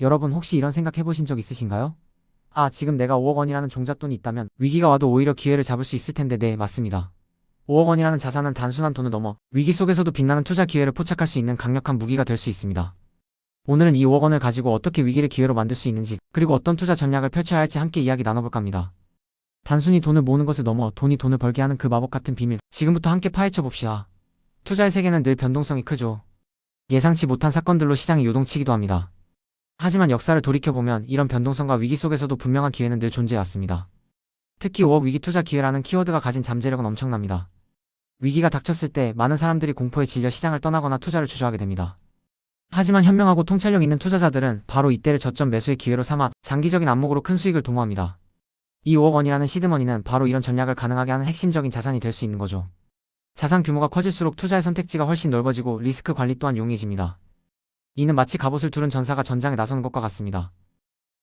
여러분 혹시 이런 생각 해보신 적 있으신가요? 아, 지금 내가 5억 원이라는 종잣돈이 있다면 위기가 와도 오히려 기회를 잡을 수 있을 텐데. 네, 맞습니다. 5억 원이라는 자산은 단순한 돈을 넘어 위기 속에서도 빛나는 투자 기회를 포착할 수 있는 강력한 무기가 될 수 있습니다. 오늘은 이 5억 원을 가지고 어떻게 위기를 기회로 만들 수 있는지, 그리고 어떤 투자 전략을 펼쳐야 할지 함께 이야기 나눠볼까 합니다. 단순히 돈을 모으는 것을 넘어 돈이 돈을 벌게 하는 그 마법 같은 비밀, 지금부터 함께 파헤쳐 봅시다. 투자의 세계는 늘 변동성이 크죠. 예상치 못한 사건들로 시장이 요동치기도 합니다. 하지만 역사를 돌이켜보면 이런 변동성과 위기 속에서도 분명한 기회는 늘 존재해왔습니다. 특히 5억 위기 투자 기회라는 키워드가 가진 잠재력은 엄청납니다. 위기가 닥쳤을 때 많은 사람들이 공포에 질려 시장을 떠나거나 투자를 주저하게 됩니다. 하지만 현명하고 통찰력 있는 투자자들은 바로 이때를 저점 매수의 기회로 삼아 장기적인 안목으로 큰 수익을 도모합니다. 이 5억 원이라는 시드머니는 바로 이런 전략을 가능하게 하는 핵심적인 자산이 될 수 있는 거죠. 자산 규모가 커질수록 투자의 선택지가 훨씬 넓어지고 리스크 관리 또한 용이해집니다. 이는 마치 갑옷을 두른 전사가 전장에 나서는 것과 같습니다.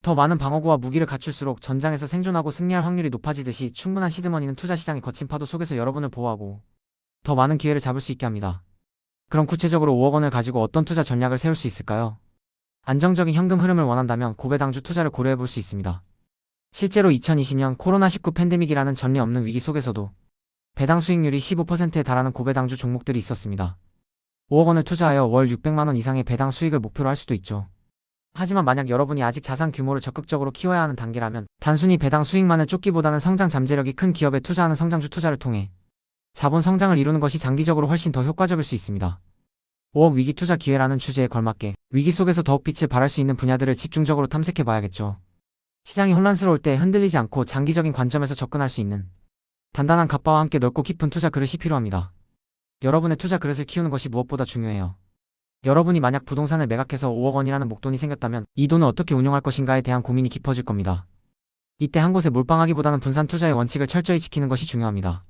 더 많은 방어구와 무기를 갖출수록 전장에서 생존하고 승리할 확률이 높아지듯이 충분한 시드머니는 투자 시장의 거친 파도 속에서 여러분을 보호하고 더 많은 기회를 잡을 수 있게 합니다. 그럼 구체적으로 5억 원을 가지고 어떤 투자 전략을 세울 수 있을까요? 안정적인 현금 흐름을 원한다면 고배당주 투자를 고려해 볼 수 있습니다. 실제로 2020년 코로나19 팬데믹이라는 전례 없는 위기 속에서도 배당 수익률이 15%에 달하는 고배당주 종목들이 있었습니다. 5억 원을 투자하여 월 600만 원 이상의 배당 수익을 목표로 할 수도 있죠. 하지만 만약 여러분이 아직 자산 규모를 적극적으로 키워야 하는 단계라면 단순히 배당 수익만을 쫓기보다는 성장 잠재력이 큰 기업에 투자하는 성장주 투자를 통해 자본 성장을 이루는 것이 장기적으로 훨씬 더 효과적일 수 있습니다. 5억 위기 투자 기회라는 주제에 걸맞게 위기 속에서 더욱 빛을 발할 수 있는 분야들을 집중적으로 탐색해 봐야겠죠. 시장이 혼란스러울 때 흔들리지 않고 장기적인 관점에서 접근할 수 있는 단단한 갑바와 함께 넓고 깊은 투자 그릇이 필요합니다. 여러분의 투자 그릇을 키우는 것이 무엇보다 중요해요. 여러분이 만약 부동산을 매각해서 5억 원이라는 목돈이 생겼다면 이 돈을 어떻게 운용할 것인가에 대한 고민이 깊어질 겁니다. 이때 한 곳에 몰빵하기보다는 분산 투자의 원칙을 철저히 지키는 것이 중요합니다.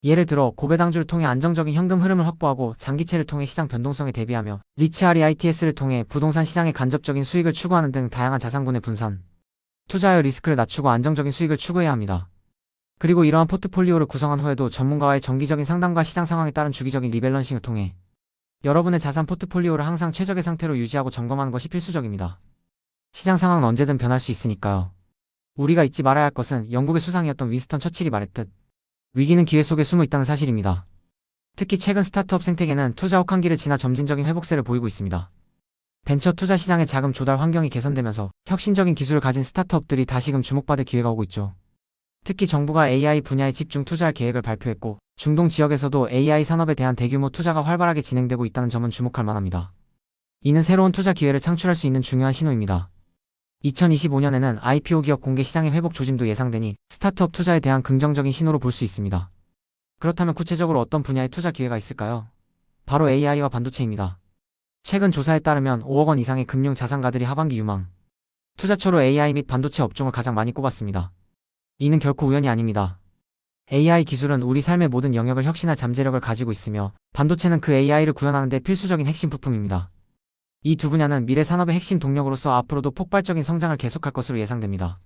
예를 들어 고배당주를 통해 안정적인 현금 흐름을 확보하고 장기채를 통해 시장 변동성에 대비하며 리츠REITS를 통해 부동산 시장의 간접적인 수익을 추구하는 등 다양한 자산군의 분산 투자하여 리스크를 낮추고 안정적인 수익을 추구해야 합니다. 그리고 이러한 포트폴리오를 구성한 후에도 전문가와의 정기적인 상담과 시장 상황에 따른 주기적인 리밸런싱을 통해 여러분의 자산 포트폴리오를 항상 최적의 상태로 유지하고 점검하는 것이 필수적입니다. 시장 상황은 언제든 변할 수 있으니까요. 우리가 잊지 말아야 할 것은 영국의 수상이었던 윈스턴 처칠이 말했듯 위기는 기회 속에 숨어 있다는 사실입니다. 특히 최근 스타트업 생태계는 투자 혹한기를 지나 점진적인 회복세를 보이고 있습니다. 벤처 투자 시장의 자금 조달 환경이 개선되면서 혁신적인 기술을 가진 스타트업들이 다시금 주목받을 기회가 오고 있죠. 특히 정부가 AI 분야에 집중 투자할 계획을 발표했고 중동 지역에서도 AI 산업에 대한 대규모 투자가 활발하게 진행되고 있다는 점은 주목할 만합니다. 이는 새로운 투자 기회를 창출할 수 있는 중요한 신호입니다. 2025년에는 IPO 기업 공개 시장의 회복 조짐도 예상되니 스타트업 투자에 대한 긍정적인 신호로 볼 수 있습니다. 그렇다면 구체적으로 어떤 분야의 투자 기회가 있을까요? 바로 AI와 반도체입니다. 최근 조사에 따르면 5억 원 이상의 금융 자산가들이 하반기 유망 투자처로 AI 및 반도체 업종을 가장 많이 꼽았습니다. 이는 결코 우연이 아닙니다. AI 기술은 우리 삶의 모든 영역을 혁신할 잠재력을 가지고 있으며 반도체는 그 AI를 구현하는 데 필수적인 핵심 부품입니다. 이 두 분야는 미래 산업의 핵심 동력으로서 앞으로도 폭발적인 성장을 계속할 것으로 예상됩니다.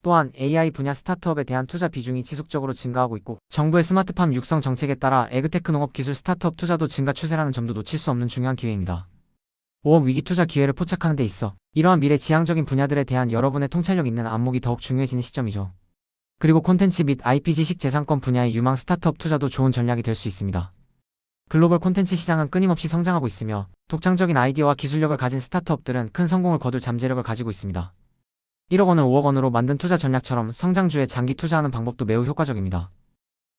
또한 AI 분야 스타트업에 대한 투자 비중이 지속적으로 증가하고 있고 정부의 스마트팜 육성 정책에 따라 에그테크 농업 기술 스타트업 투자도 증가 추세라는 점도 놓칠 수 없는 중요한 기회입니다. 5억 위기 투자 기회를 포착하는 데 있어 이러한 미래 지향적인 분야들에 대한 여러분의 통찰력 있는 안목이 더욱 중요해지는 시점이죠. 그리고 콘텐츠 및 IP지식 재산권 분야의 유망 스타트업 투자도 좋은 전략이 될 수 있습니다. 글로벌 콘텐츠 시장은 끊임없이 성장하고 있으며 독창적인 아이디어와 기술력을 가진 스타트업들은 큰 성공을 거둘 잠재력을 가지고 있습니다. 1억 원을 5억 원으로 만든 투자 전략처럼 성장주에 장기 투자하는 방법도 매우 효과적입니다.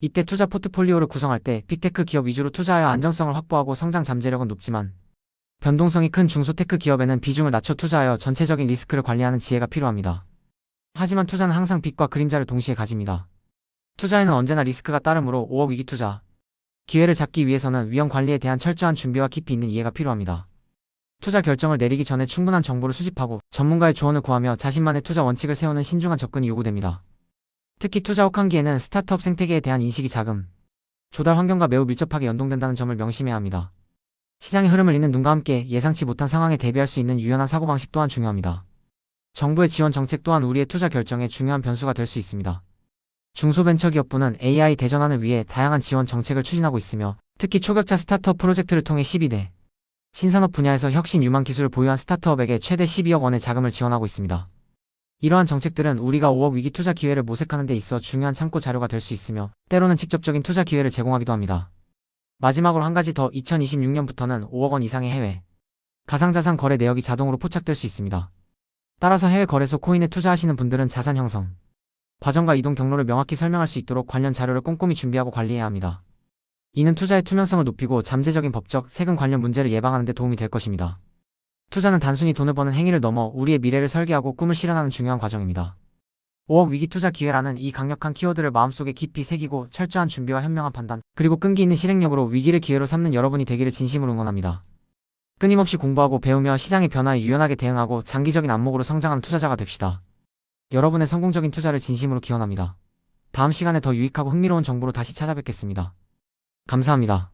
이때 투자 포트폴리오를 구성할 때 빅테크 기업 위주로 투자하여 안정성을 확보하고 성장 잠재력은 높지만 변동성이 큰 중소테크 기업에는 비중을 낮춰 투자하여 전체적인 리스크를 관리하는 지혜가 필요합니다. 하지만 투자는 항상 빛과 그림자를 동시에 가집니다. 투자에는 언제나 리스크가 따르므로 5억 위기 투자 기회를 잡기 위해서는 위험 관리에 대한 철저한 준비와 깊이 있는 이해가 필요합니다. 투자 결정을 내리기 전에 충분한 정보를 수집하고 전문가의 조언을 구하며 자신만의 투자 원칙을 세우는 신중한 접근이 요구됩니다. 특히 투자 혹한기에는 스타트업 생태계에 대한 인식이 자금 조달 환경과 매우 밀접하게 연동된다는 점을 명심해야 합니다. 시장의 흐름을 잇는 눈과 함께 예상치 못한 상황에 대비할 수 있는 유연한 사고방식 또한 중요합니다. 정부의 지원 정책 또한 우리의 투자 결정에 중요한 변수가 될 수 있습니다. 중소벤처기업부는 AI 대전환을 위해 다양한 지원 정책을 추진하고 있으며 특히 초격차 스타트업 프로젝트를 통해 12대 신산업 분야에서 혁신 유망 기술을 보유한 스타트업에게 최대 12억 원의 자금을 지원하고 있습니다. 이러한 정책들은 우리가 5억 위기 투자 기회를 모색하는 데 있어 중요한 참고 자료가 될 수 있으며 때로는 직접적인 투자 기회를 제공하기도 합니다. 마지막으로 한 가지 더 2026년부터는 5억 원 이상의 해외 가상자산 거래 내역이 자동으로 포착될 수 있습니다. 따라서 해외 거래소 코인에 투자하시는 분들은 자산 형성 과정과 이동 경로를 명확히 설명할 수 있도록 관련 자료를 꼼꼼히 준비하고 관리해야 합니다. 이는 투자의 투명성을 높이고 잠재적인 법적, 세금 관련 문제를 예방하는 데 도움이 될 것입니다. 투자는 단순히 돈을 버는 행위를 넘어 우리의 미래를 설계하고 꿈을 실현하는 중요한 과정입니다. 5억 위기 투자 기회라는 이 강력한 키워드를 마음속에 깊이 새기고 철저한 준비와 현명한 판단, 그리고 끈기 있는 실행력으로 위기를 기회로 삼는 여러분이 되기를 진심으로 응원합니다. 끊임없이 공부하고 배우며 시장의 변화에 유연하게 대응하고 장기적인 안목으로 성장하는 투자자가 됩시다. 여러분의 성공적인 투자를 진심으로 기원합니다. 다음 시간에 더 유익하고 흥미로운 정보로 다시 찾아뵙겠습니다. 감사합니다.